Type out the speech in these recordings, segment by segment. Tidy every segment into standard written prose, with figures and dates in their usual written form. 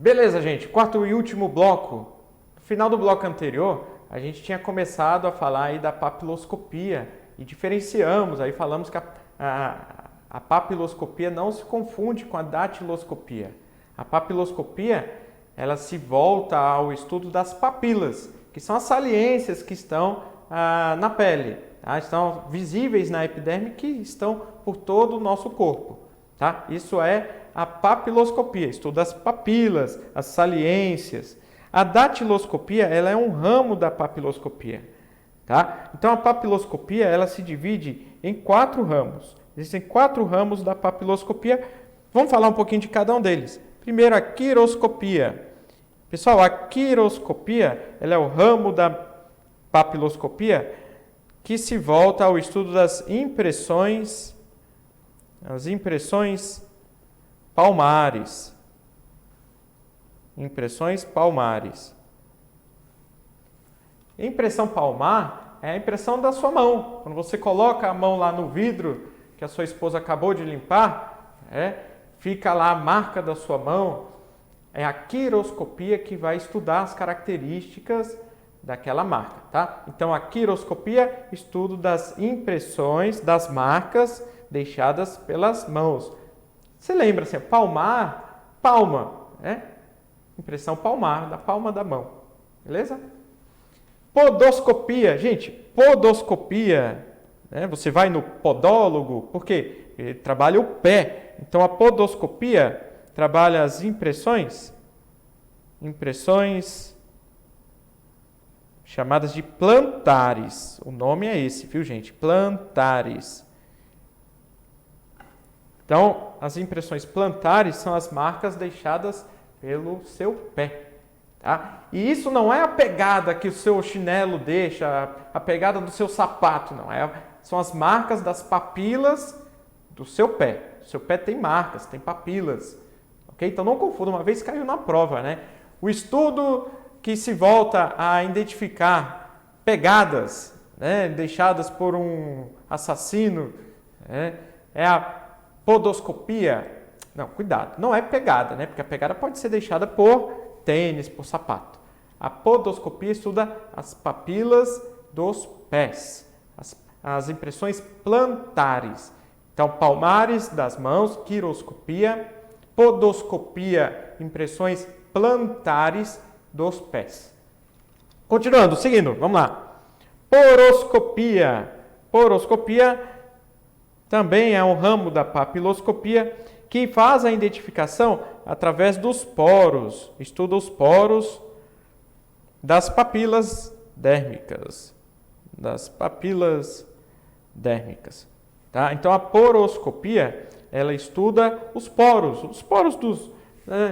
Beleza, gente. Quarto e último bloco. No final do bloco anterior, a gente tinha começado a falar aí da papiloscopia e diferenciamos, aí falamos que a papiloscopia não se confunde com a datiloscopia. A papiloscopia, ela se volta ao estudo das papilas, que são as saliências que estão na pele, tá? Estão visíveis na epiderme, que estão por todo o nosso corpo, tá? Isso é a papiloscopia, estuda as papilas, as saliências. A datiloscopia, ela é um ramo da papiloscopia, tá? Então a papiloscopia, ela se divide em 4 ramos. Existem 4 ramos da papiloscopia. Vamos falar um pouquinho de cada um deles. Primeiro, a quiroscopia. Pessoal, a quiroscopia, ela é o ramo da papiloscopia que se volta ao estudo das impressões, as impressões palmares. Impressões palmares. Impressão palmar é a impressão da sua mão. Quando você coloca a mão lá no vidro que a sua esposa acabou de limpar, fica lá a marca da sua mão. É a quiroscopia que vai estudar as características daquela marca, tá? Então, a quiroscopia, estudo das impressões, das marcas deixadas pelas mãos. Você lembra assim, palmar, palma, impressão palmar, da palma da mão, beleza? Podoscopia, gente, podoscopia, você vai no podólogo, por quê? Ele trabalha o pé. Então, a podoscopia trabalha as impressões chamadas de plantares. O nome é esse, viu, gente? Plantares. Então, as impressões plantares são as marcas deixadas pelo seu pé, tá? E isso não é a pegada que o seu chinelo deixa, a pegada do seu sapato, não. São as marcas das papilas do seu pé. O seu pé tem marcas, tem papilas. Okay? Então não confunda, uma vez caiu na prova, né? O estudo que se volta a identificar pegadas, deixadas por um assassino, é a podoscopia. Não, cuidado, não é pegada, porque a pegada pode ser deixada por tênis, por sapato. A podoscopia estuda as papilas dos pés, as impressões plantares. Então, palmares das mãos, quiroscopia, podoscopia, impressões plantares dos pés. Continuando, seguindo, vamos lá. Poroscopia. Poroscopia também é um ramo da papiloscopia que faz a identificação através dos poros. Estuda os poros das papilas dérmicas. Das papilas dérmicas. Tá? Então, a poroscopia, ela estuda os poros dos...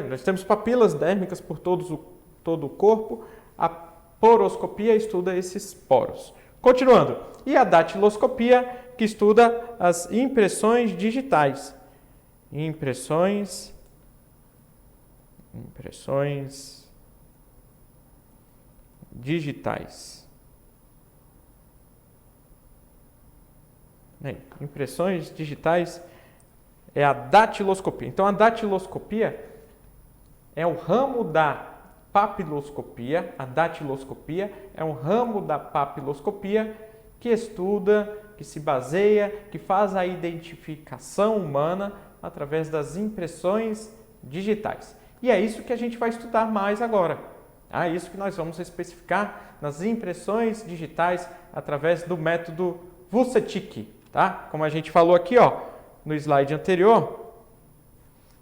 nós temos papilas dérmicas por todo o corpo. A poroscopia estuda esses poros. Continuando. E a datiloscopia, que estuda as impressões digitais. Impressões digitais. Impressões digitais é a datiloscopia. Então, a datiloscopia é o ramo da papiloscopia. A datiloscopia é um ramo da papiloscopia que estuda, que se baseia, que faz a identificação humana através das impressões digitais. E é isso que a gente vai estudar mais agora. É isso que nós vamos especificar nas impressões digitais através do método Vucetich. Tá? Como a gente falou aqui, no slide anterior,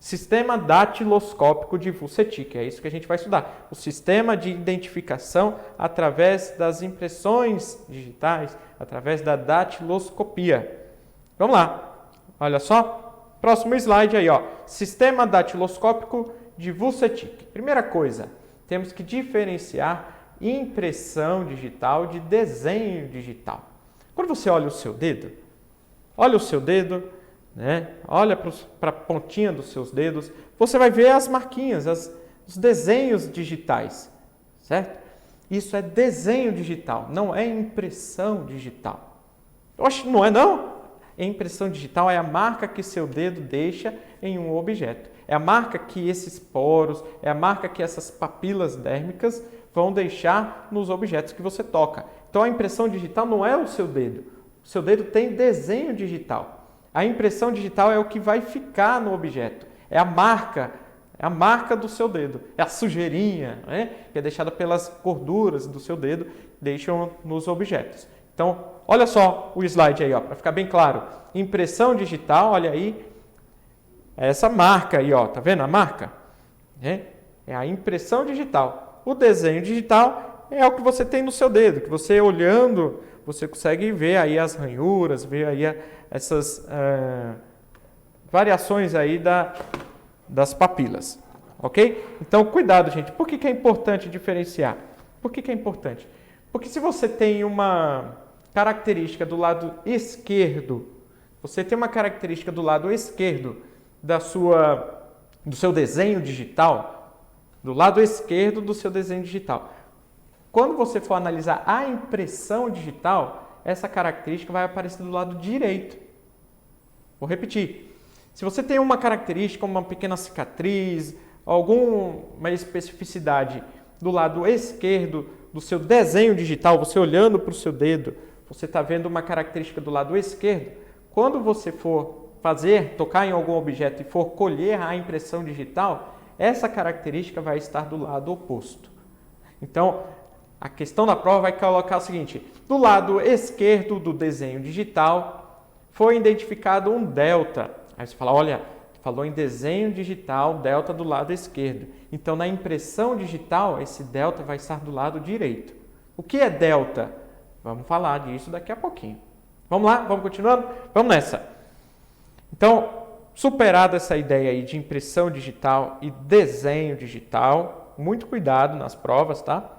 sistema datiloscópico de Vucetich. É isso que a gente vai estudar. O sistema de identificação através das impressões digitais, através da datiloscopia. Vamos lá. Olha só. Próximo slide aí, sistema datiloscópico de Vucetich. Primeira coisa, temos que diferenciar impressão digital de desenho digital. Quando você olha o seu dedo, olha para a pontinha dos seus dedos, você vai ver as marquinhas, os desenhos digitais, certo? Isso é desenho digital, não é impressão digital. Oxe, não é não? A impressão digital é a marca que seu dedo deixa em um objeto. É a marca que esses poros, é a marca que essas papilas dérmicas vão deixar nos objetos que você toca. Então a impressão digital não é o seu dedo. O seu dedo tem desenho digital. A impressão digital é o que vai ficar no objeto. É a marca do seu dedo. É a sujeirinha, né? Que é deixada pelas gorduras do seu dedo, deixam nos objetos. Então, olha só o slide aí, para ficar bem claro. Impressão digital, olha aí, é essa marca aí, tá vendo a marca? É a impressão digital. O desenho digital é o que você tem no seu dedo, que você olhando, você consegue ver aí as ranhuras, ver aí essas variações aí das papilas, ok? Então, cuidado, gente. Por que é importante diferenciar? Por que é importante? Porque se você tem uma característica do lado esquerdo, do seu desenho digital, do lado esquerdo do seu desenho digital. Quando você for analisar a impressão digital, essa característica vai aparecer do lado direito. Vou repetir. Se você tem uma característica, uma pequena cicatriz, alguma especificidade do lado esquerdo do seu desenho digital, você olhando para o seu dedo, você está vendo uma característica do lado esquerdo. Quando você for tocar em algum objeto e for colher a impressão digital, essa característica vai estar do lado oposto. Então, a questão da prova vai colocar o seguinte: do lado esquerdo do desenho digital foi identificado um delta. Aí você fala, olha, falou em desenho digital, delta do lado esquerdo. Então, na impressão digital, esse delta vai estar do lado direito. O que é delta? Vamos falar disso daqui a pouquinho. Vamos lá? Vamos continuando? Vamos nessa. Então, superada essa ideia aí de impressão digital e desenho digital, muito cuidado nas provas, tá?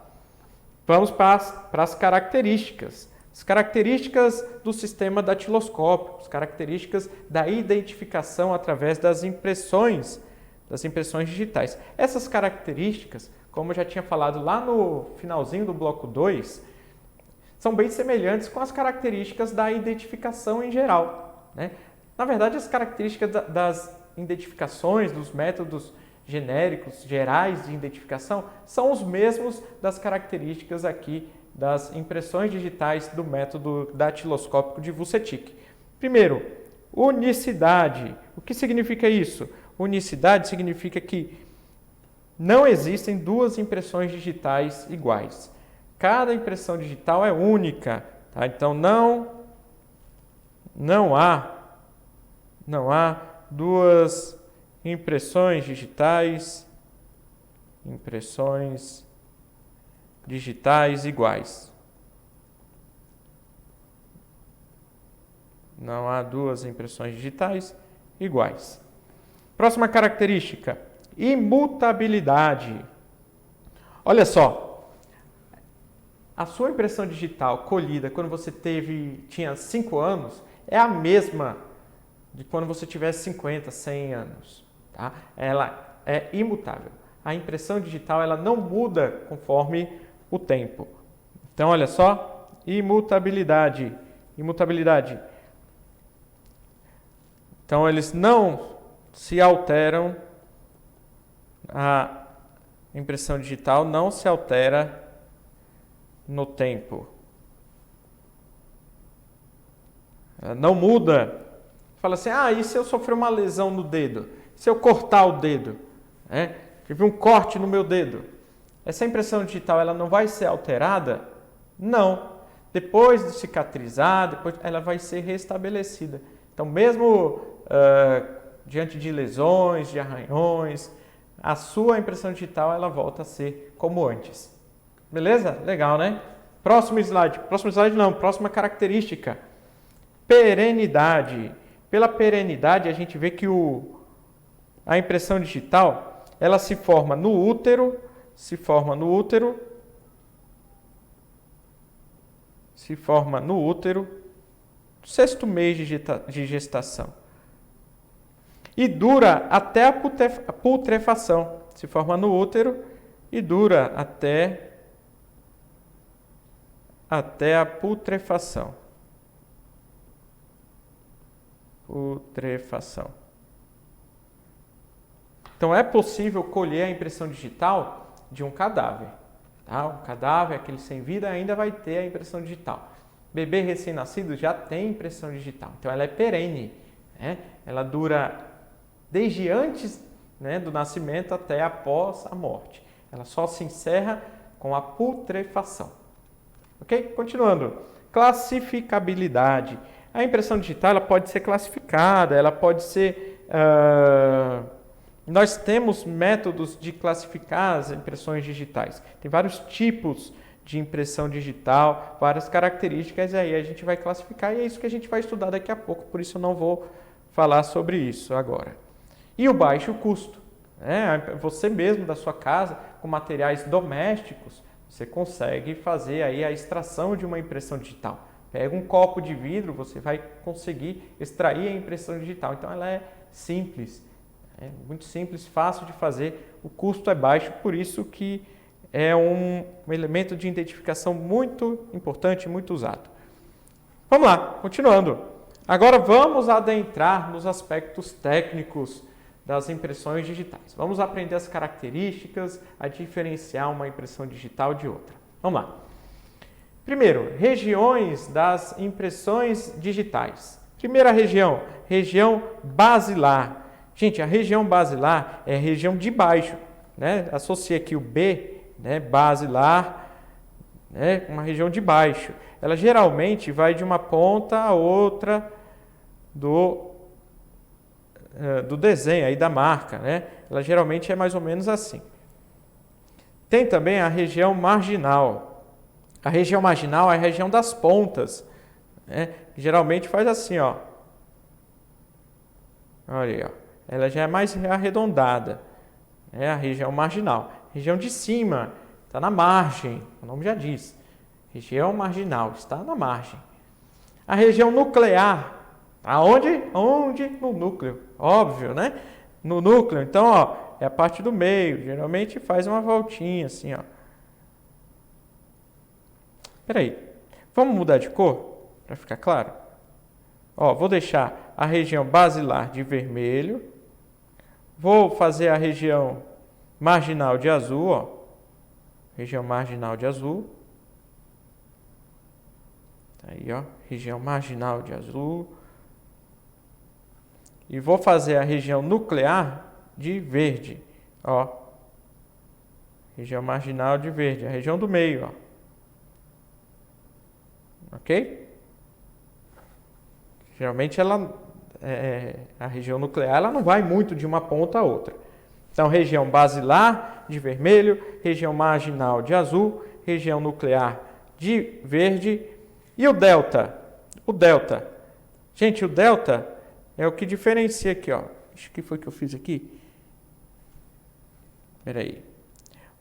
Vamos para as características. As características do sistema datiloscópio, as características da identificação através das impressões digitais. Essas características, como eu já tinha falado lá no finalzinho do bloco 2, são bem semelhantes com as características da identificação em geral, né? Na verdade, as características das identificações, dos métodos genéricos, gerais de identificação, são os mesmos das características aqui das impressões digitais do método datiloscópico de Vucetich. Primeiro, unicidade. O que significa isso? Unicidade significa que não existem duas impressões digitais iguais. Cada impressão digital é única, tá? Então não há duas impressões digitais iguais. Não há duas impressões digitais iguais. Próxima característica, imutabilidade. Olha só, a sua impressão digital colhida quando você tinha 5 anos é a mesma de quando você tivesse 50, 100 anos. Tá? Ela é imutável. A impressão digital ela não muda conforme o tempo. Então, olha só, imutabilidade. Então, eles não se alteram, a impressão digital não se altera no tempo. Ela não muda. Fala assim, e se eu sofrer uma lesão no dedo? Se eu cortar o dedo? Tive um corte no meu dedo. Essa impressão digital ela não vai ser alterada? Não. Depois de cicatrizar, ela vai ser restabelecida. Então, mesmo diante de lesões, de arranhões, a sua impressão digital ela volta a ser como antes. Beleza? Legal, né? Próximo slide. Próxima característica. Perenidade. Pela perenidade, a gente vê que a impressão digital ela se forma no útero, sexto mês de gestação. E dura até a putrefação. Se forma no útero e dura até a putrefação. Então, é possível colher a impressão digital de um cadáver. Tá? Um cadáver, aquele sem vida, ainda vai ter a impressão digital. Bebê recém-nascido já tem impressão digital. Então, ela é perene. Né? Ela dura desde antes, né, do nascimento até após a morte. Ela só se encerra com a putrefação. Ok? Continuando. Classificabilidade. A impressão digital ela pode ser classificada, ela pode ser... Nós temos métodos de classificar as impressões digitais. Tem vários tipos de impressão digital, várias características, e aí a gente vai classificar, e é isso que a gente vai estudar daqui a pouco, por isso eu não vou falar sobre isso agora. E o baixo custo. Você mesmo da sua casa, com materiais domésticos, você consegue fazer aí a extração de uma impressão digital. Pega um copo de vidro, você vai conseguir extrair a impressão digital. Então ela é simples, muito simples, fácil de fazer, o custo é baixo, por isso que é um elemento de identificação muito importante, muito usado. Vamos lá, continuando. Agora vamos adentrar nos aspectos técnicos das impressões digitais. Vamos aprender as características, a diferenciar uma impressão digital de outra. Vamos lá. Primeiro, regiões das impressões digitais. Primeira região, região basilar. Gente, a região basilar é a região de baixo, né? Associa aqui o B, né? Basilar, né? Uma região de baixo. Ela geralmente vai de uma ponta a outra do desenho aí da marca, né? Ela geralmente é mais ou menos assim. Tem também a região marginal. A região marginal é a região das pontas, né? Geralmente faz assim, ó. Olha aí, ó. Ela já é mais arredondada. É a região marginal. Região de cima está na margem, o nome já diz. Região marginal está na margem. A região nuclear. Aonde? Onde? No núcleo. Óbvio, né? No núcleo. Então, ó, é a parte do meio. Geralmente faz uma voltinha assim, ó. Peraí. Vamos mudar de cor? Para ficar claro? Ó, vou deixar a região basilar de vermelho. Vou fazer a região marginal de azul, ó. Região marginal de azul. Aí, ó. Região marginal de azul. E vou fazer a região nuclear de verde, ó. Região marginal de verde, a região do meio, ó. Ok? Geralmente a região nuclear ela não vai muito de uma ponta a outra. Então, região basilar de vermelho, região marginal de azul, região nuclear de verde e o delta. O delta. Gente, o delta é o que diferencia aqui, ó. Acho que foi que eu fiz aqui. Espera aí.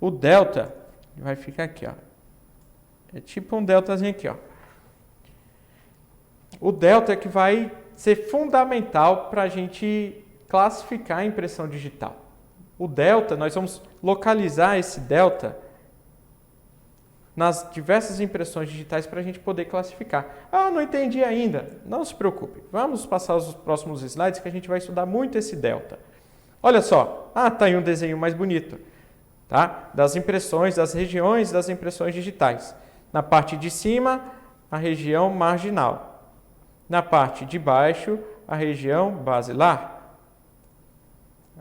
O delta vai ficar aqui, ó. É tipo um deltazinho aqui, ó. O delta é que vai ser fundamental para a gente classificar a impressão digital. O delta, nós vamos localizar esse delta nas diversas impressões digitais para a gente poder classificar. Ah, não entendi ainda. Não se preocupe. Vamos passar os próximos slides que a gente vai estudar muito esse delta. Olha só. Ah, tá aí um desenho mais bonito. Tá? Das impressões, das regiões das impressões digitais. Na parte de cima, a região marginal. Na parte de baixo, a região basilar.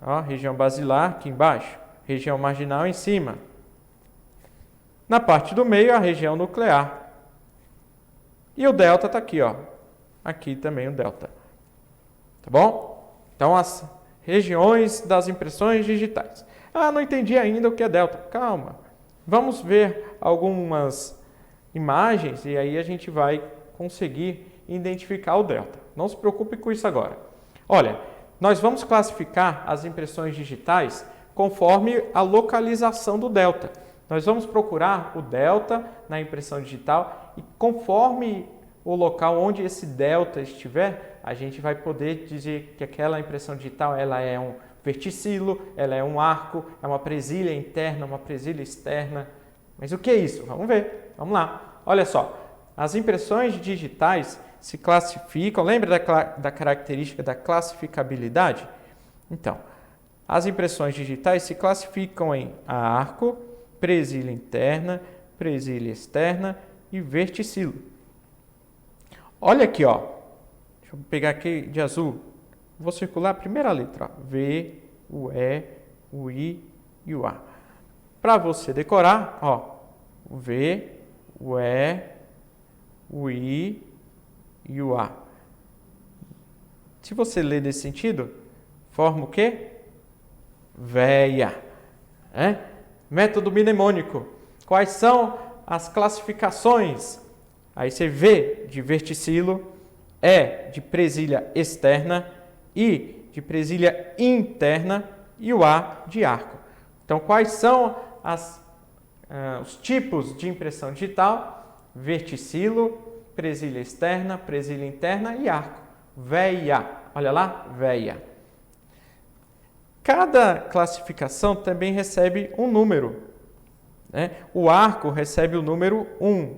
Ó, região basilar aqui embaixo. Região marginal em cima. Na parte do meio, a região nuclear. E o delta está aqui, ó. Aqui também o delta. Tá bom? Então, as regiões das impressões digitais. Ah, não entendi ainda o que é delta. Calma. Vamos ver algumas imagens e aí a gente vai conseguir identificar o delta. Não se preocupe com isso agora. Olha, nós vamos classificar as impressões digitais conforme a localização do delta. Nós vamos procurar o delta na impressão digital e conforme o local onde esse delta estiver, a gente vai poder dizer que aquela impressão digital ela é um verticilo, ela é um arco, é uma presilha interna, uma presilha externa. Mas o que é isso? Vamos ver. Vamos lá. Olha só. As impressões digitais se classificam. Lembra da característica da classificabilidade? Então, As impressões digitais se classificam em arco, presilha interna, presilha externa e verticilo. Olha aqui, ó. Deixa eu pegar aqui de azul. Vou circular a primeira letra, ó. V, o E, o I e o A. Para você decorar, ó, o V, o E, o I e o A. Se você ler nesse sentido, forma o quê? Véia. Método mnemônico. Quais são as classificações? Aí você V de verticilo, E de presilha externa, I de presilha interna e o A de arco. Então, quais são os tipos de impressão digital? Verticilo, presilha externa, presilha interna e arco. Véia. Olha lá, véia. Cada classificação também recebe um número. O arco recebe o número 1.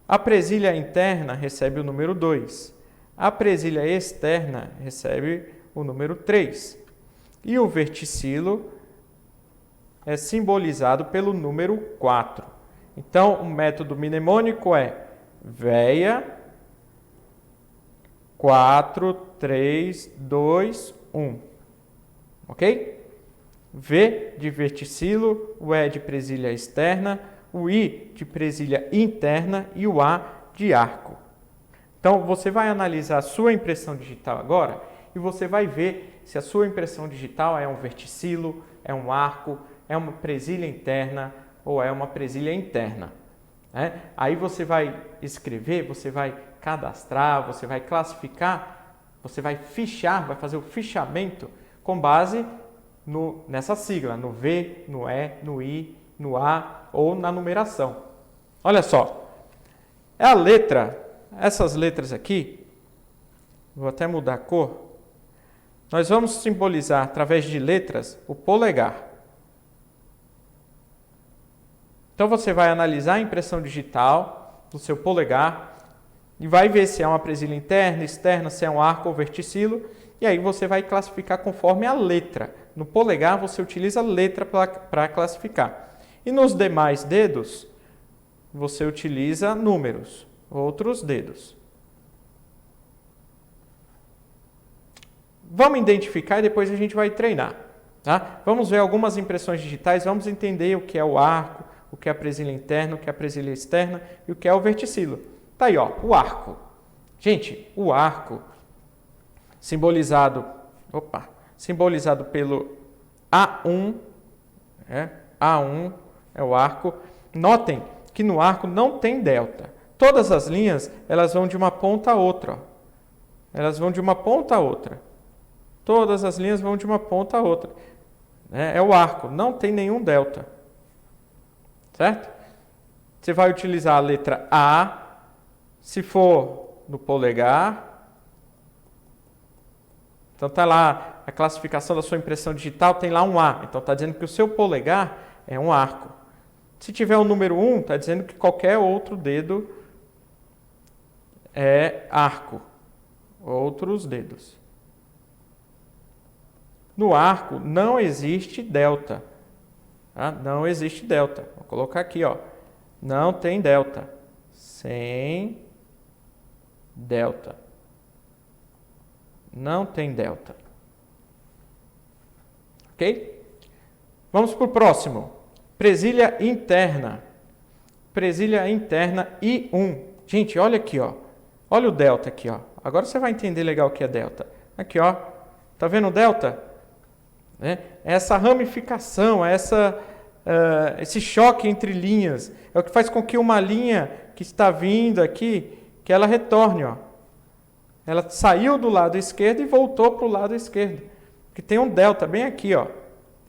A presilha interna recebe o número 2. A presilha externa recebe o número 3. E o verticilo é simbolizado pelo número 4. Então, o método mnemônico é véia, 4, 3, 2, 1. Ok? V de verticilo, o E de presilha externa, o I de presilha interna e o A de arco. Então, você vai analisar a sua impressão digital agora e você vai ver se a sua impressão digital é um verticilo, é um arco, é uma presilha interna ou é uma presilha interna. Aí você vai escrever, você vai cadastrar, você vai classificar, você vai fichar, vai fazer o fichamento com base nessa sigla, no V, no E, no I, no A ou na numeração. Olha só, é a letra, essas letras aqui, vou até mudar a cor, nós vamos simbolizar através de letras o polegar. Então você vai analisar a impressão digital do seu polegar e vai ver se é uma presilha interna, externa, se é um arco ou verticilo, e aí você vai classificar conforme a letra. No polegar você utiliza a letra para classificar. E nos demais dedos você utiliza números, outros dedos. Vamos identificar e depois a gente vai treinar. Tá? Vamos ver algumas impressões digitais, vamos entender o que é o arco, o que é a presilha interna, o que é a presilha externa e o que é o verticilo. Tá aí, ó, o arco. Gente, o arco simbolizado pelo A1, A1 é o arco. Notem que no arco não tem delta. Todas as linhas, elas vão de uma ponta a outra. Ó. Elas vão de uma ponta a outra. Todas as linhas vão de uma ponta a outra. É o arco, não tem nenhum delta. Certo? Você vai utilizar a letra A, se for no polegar. Então está lá a classificação da sua impressão digital, tem lá um A. Então está dizendo que o seu polegar é um arco. Se tiver o número 1, está dizendo que qualquer outro dedo é arco. Outros dedos. No arco não existe delta. Tá? Não existe delta. Vou colocar aqui, ó. Não tem delta. Sem delta. Não tem delta. Ok? Vamos para o próximo. Presilha interna. Presilha interna I1. Gente, olha aqui, ó. Olha o delta aqui, ó. Agora você vai entender legal o que é delta. Aqui, ó. Tá vendo o delta? Essa ramificação, esse choque entre linhas, é o que faz com que uma linha que está vindo aqui, que ela retorne. Ó. Ela saiu do lado esquerdo e voltou para o lado esquerdo. Porque tem um delta bem aqui. Ó.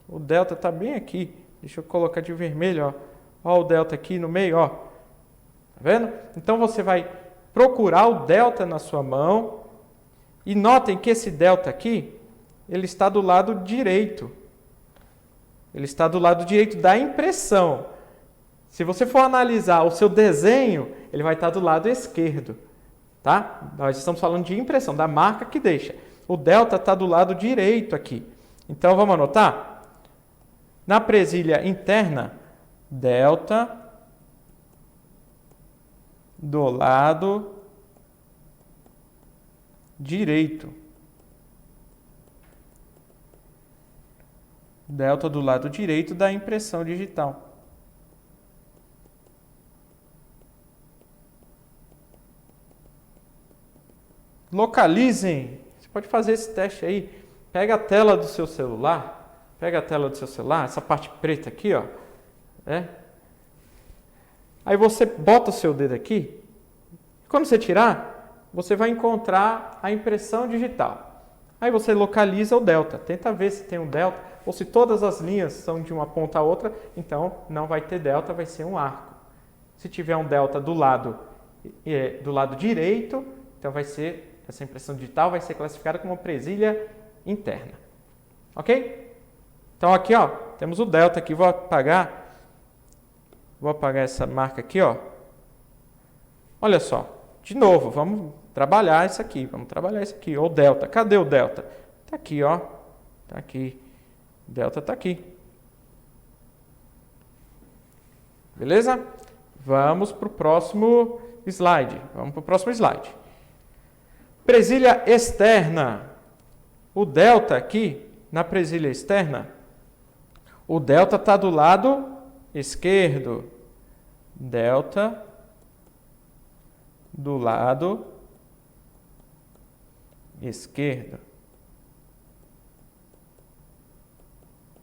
O delta está bem aqui. Deixa eu colocar de vermelho. Ó. Ó o delta aqui no meio. Ó. Tá vendo? Então você vai procurar o delta na sua mão. E notem que esse delta aqui, ele está do lado direito. Ele está do lado direito da impressão. Se você for analisar o seu desenho, ele vai estar do lado esquerdo. Tá? Nós estamos falando de impressão, da marca que deixa. O delta está do lado direito aqui. Então, vamos anotar? Na presilha interna, delta do lado direito. Delta do lado direito da impressão digital. Localizem. Você pode fazer esse teste aí. Pega a tela do seu celular. Essa parte preta aqui, ó. Aí você bota o seu dedo aqui. Quando você tirar, você vai encontrar a impressão digital. Aí você localiza o delta. Tenta ver se tem um delta. Ou se todas as linhas são de uma ponta a outra, então não vai ter delta, vai ser um arco. Se tiver um delta do lado direito, então essa impressão digital vai ser classificada como presilha interna. Ok? Então aqui, ó, temos o delta aqui. Vou apagar essa marca aqui, ó. Olha só. De novo, vamos trabalhar isso aqui. O delta. Cadê o delta? Tá aqui, ó. Tá aqui. O delta tá aqui. Beleza? Vamos para o próximo slide. Presilha externa. O delta aqui, na presilha externa, o delta está do lado esquerdo. Delta do lado esquerdo.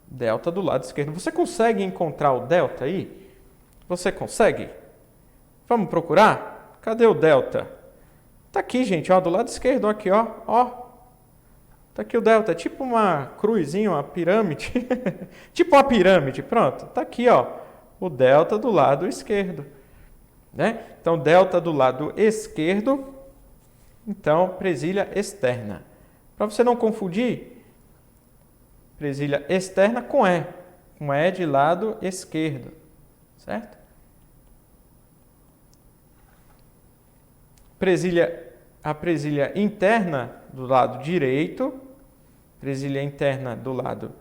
Delta do lado esquerdo. Você consegue encontrar o delta aí? Você consegue? Vamos procurar? Cadê o delta? Tá aqui, gente, ó, do lado esquerdo, aqui, ó. Tá aqui o delta, é tipo uma cruzinha, uma pirâmide. Tipo uma pirâmide, pronto. Tá aqui, ó, o delta do lado esquerdo. Né? Então, delta do lado esquerdo, então, presilha externa. Para você não confundir, presilha externa com E de lado esquerdo, certo? A presilha interna do lado direito, presilha interna do lado,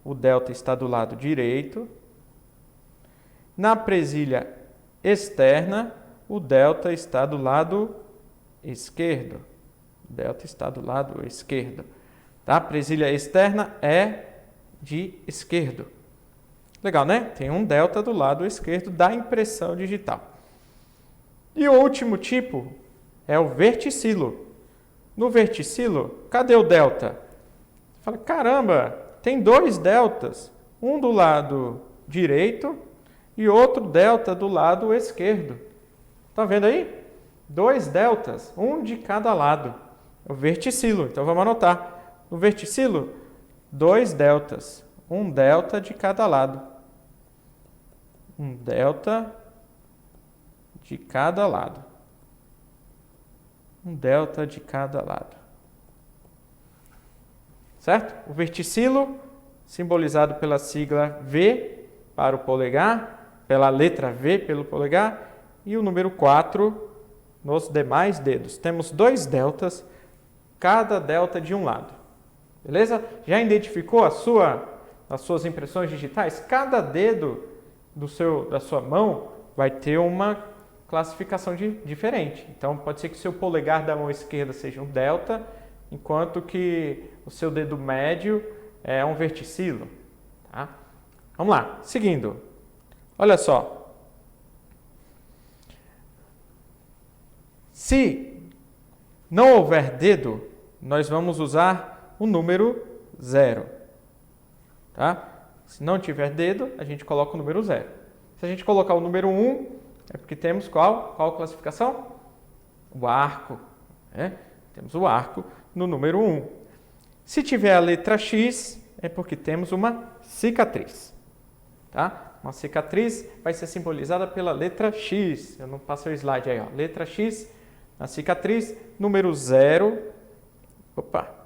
o delta está do lado direito. Na presilha externa, o delta está do lado esquerdo. Delta está do lado esquerdo. Tá? Presilha externa é de esquerdo. Legal, né? Tem um delta do lado esquerdo da impressão digital. E o último tipo é o verticilo. No verticilo, cadê o delta? Você fala, caramba, tem dois deltas. Um do lado direito e outro delta do lado esquerdo. Tá vendo aí? Dois deltas, um de cada lado. O verticilo. Então vamos anotar. No verticilo, dois deltas. Um delta de cada lado. Um delta de cada lado. Um delta de cada lado. Certo? O verticilo, simbolizado pela sigla V para o polegar, pela letra V pelo polegar, e o número 4 nos demais dedos. Temos dois deltas, cada delta de um lado. Beleza? Já identificou as suas impressões digitais? Cada dedo da sua mão vai ter uma classificação diferente. Então, pode ser que o seu polegar da mão esquerda seja um delta, enquanto que o seu dedo médio é um verticilo. Tá? Vamos lá, seguindo. Olha só. Se não houver dedo, nós vamos usar o número 0. Tá? Se não tiver dedo, a gente coloca o número 0. Se a gente colocar o número 1, é porque temos qual classificação? O arco. Né? Temos o arco no número 1. Se tiver a letra X, é porque temos uma cicatriz. Tá? Uma cicatriz vai ser simbolizada pela letra X. Eu não passei o slide aí. Ó. Letra X, a cicatriz, número 0.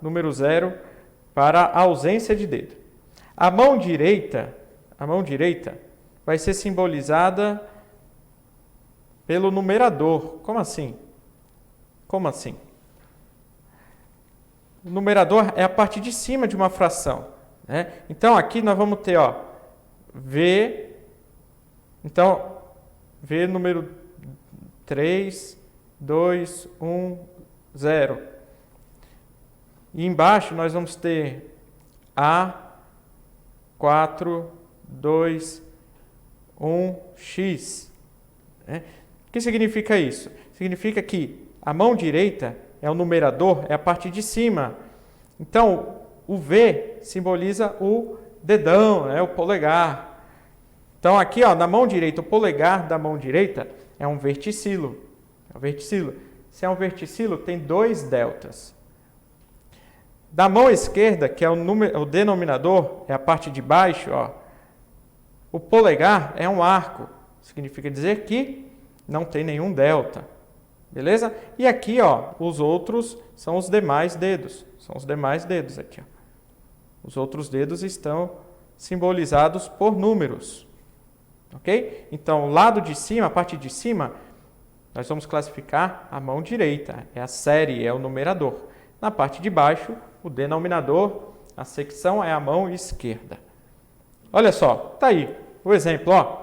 Número 0 para a ausência de dedo. A mão direita vai ser simbolizada pelo numerador. Como assim? O numerador é a parte de cima de uma fração. né? Então, aqui nós vamos ter, ó, V, então, V número 3, 2, 1, 0. E embaixo nós vamos ter A, 4, 2, 1, X. Né? O que significa isso? Significa que a mão direita é o numerador, é a parte de cima. Então, o V simboliza o dedão, né? O polegar. Então, aqui, ó, na mão direita, o polegar da mão direita é um verticilo. É um verticilo. Se é um verticilo, tem 2 deltas. Da mão esquerda, que é o denominador, é a parte de baixo, ó, o polegar é um arco. Significa dizer que não tem nenhum delta. Beleza? E aqui, ó, os outros são os demais dedos. São os demais dedos aqui, ó. Os outros dedos estão simbolizados por números. Ok? Então, o lado de cima, a parte de cima, nós vamos classificar a mão direita. É a série, é o numerador. Na parte de baixo, o denominador, a secção é a mão esquerda. Olha só, tá aí o exemplo, ó.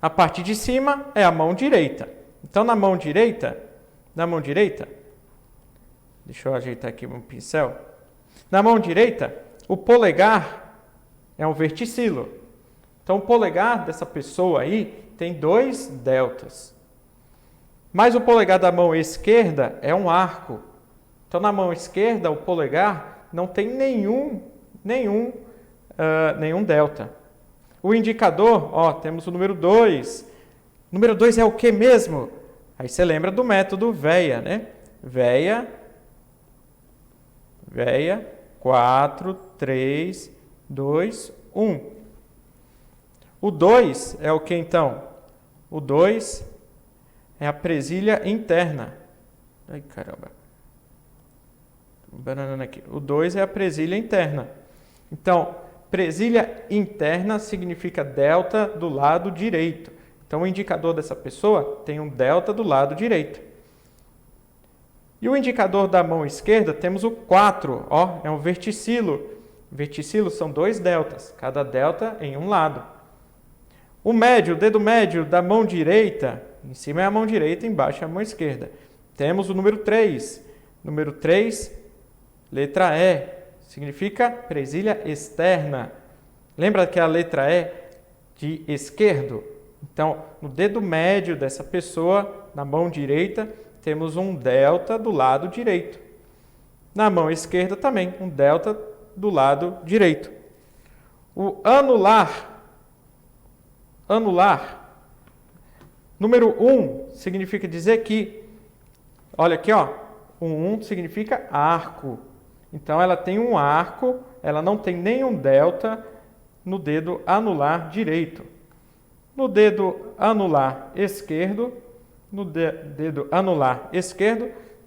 A parte de cima é a mão direita. Então, na mão direita, deixa eu ajeitar aqui um pincel. Na mão direita, o polegar é um verticilo. Então, o polegar dessa pessoa aí tem 2 deltas. Mas o polegar da mão esquerda é um arco. Então, na mão esquerda, o polegar não tem nenhum delta. O indicador, ó, temos o número 2. O número 2 é o que mesmo? Aí você lembra do método VEA, né? VEA, 4, 3, 2, 1. O 2 é o que então? O 2 é a presilha interna. Ai, caramba. Banana aqui. O 2 é a presilha interna. Então, presilha interna significa delta do lado direito. Então, o indicador dessa pessoa tem um delta do lado direito. E o indicador da mão esquerda temos o 4, ó, é um verticilo. Verticilos são 2 deltas, cada delta em um lado. O médio, o dedo médio da mão direita, em cima é a mão direita, embaixo é a mão esquerda. Temos o número 3. Número 3, letra E, significa presilha externa. Lembra que a letra E de esquerdo? Então, no dedo médio dessa pessoa, na mão direita, temos um delta do lado direito. Na mão esquerda também, um delta do lado direito. O anular. Número 1 significa dizer que, olha aqui, ó, o 1 significa arco. Então, ela tem um arco, ela não tem nenhum delta no dedo anular direito. No dedo anular esquerdo,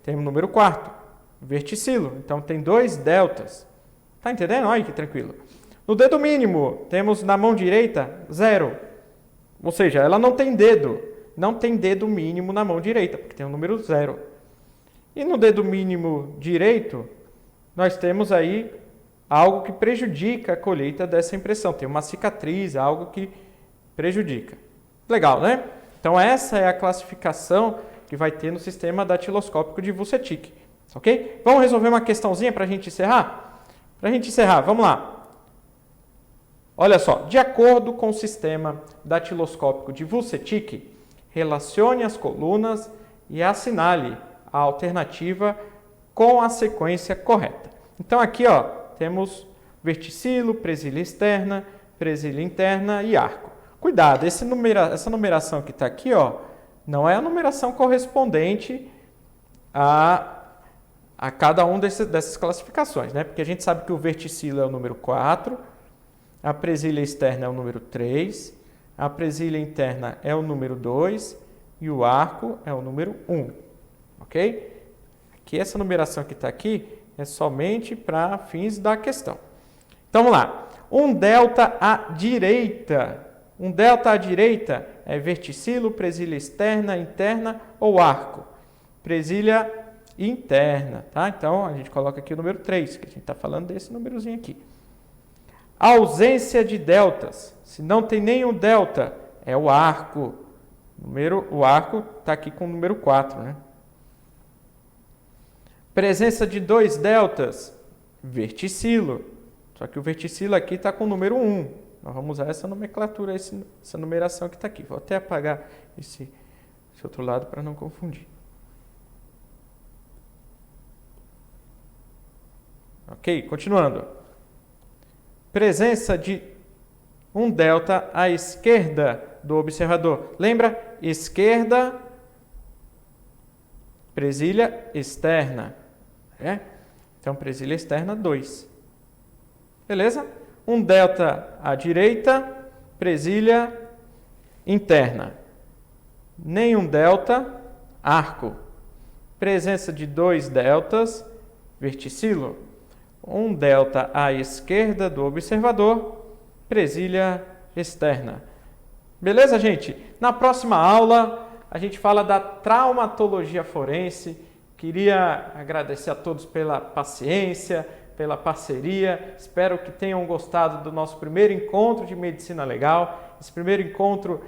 tem o número 4, verticilo. Então, tem 2 deltas. Tá entendendo? Olha que tranquilo. No dedo mínimo, temos na mão direita 0. Ou seja, ela não tem dedo. Não tem dedo mínimo na mão direita, porque tem o número 0. E no dedo mínimo direito, nós temos aí algo que prejudica a colheita dessa impressão. Tem uma cicatriz, algo que prejudica. Legal, né? Então, essa é a classificação que vai ter no sistema datiloscópico de Vucetich. Ok? Vamos resolver uma questãozinha para a gente encerrar? Para a gente encerrar, vamos lá. Olha só, de acordo com o sistema datiloscópico de Vucetich, relacione as colunas e assinale a alternativa com a sequência correta. Então, aqui, ó, temos verticilo, presilha externa, presilha interna e arco. Cuidado, essa numeração que está aqui, ó, não é a numeração correspondente a cada uma dessas classificações, né? Porque a gente sabe que o verticilo é o número 4, a presilha externa é o número 3, a presilha interna é o número 2 e o arco é o número 1, ok? Aqui, essa numeração que está aqui é somente para fins da questão. Então, vamos lá. Um delta à direita. Um delta à direita é verticilo, presilha externa, interna ou arco. Presilha interna, tá? Então, a gente coloca aqui o número 3, que a gente está falando desse númerozinho aqui. Ausência de deltas. Se não tem nenhum delta, é o arco. O arco está aqui com o número 4, né? Presença de 2 deltas, verticilo. Só que o verticilo aqui está com o número 1. Nós vamos usar essa nomenclatura, essa numeração que está aqui. Vou até apagar esse outro lado para não confundir. Ok, continuando. Presença de um delta à esquerda do observador. Lembra? Esquerda, presilha externa. Então, presilha externa 2. Beleza? Um delta à direita, presilha interna. Nenhum delta, arco. Presença de 2 deltas, verticilo. Um delta à esquerda do observador, presilha externa. Beleza, gente? Na próxima aula, a gente fala da traumatologia forense. Queria agradecer a todos pela paciência, pela parceria. Espero que tenham gostado do nosso primeiro encontro de medicina legal. Esse primeiro encontro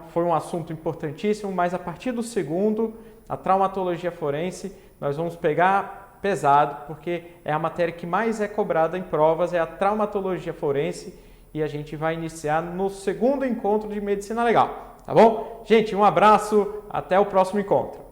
foi um assunto importantíssimo, mas a partir do segundo, a traumatologia forense, nós vamos pegar pesado, porque é a matéria que mais é cobrada em provas, é a traumatologia forense, e a gente vai iniciar no segundo encontro de medicina legal, tá bom? Gente, um abraço, até o próximo encontro.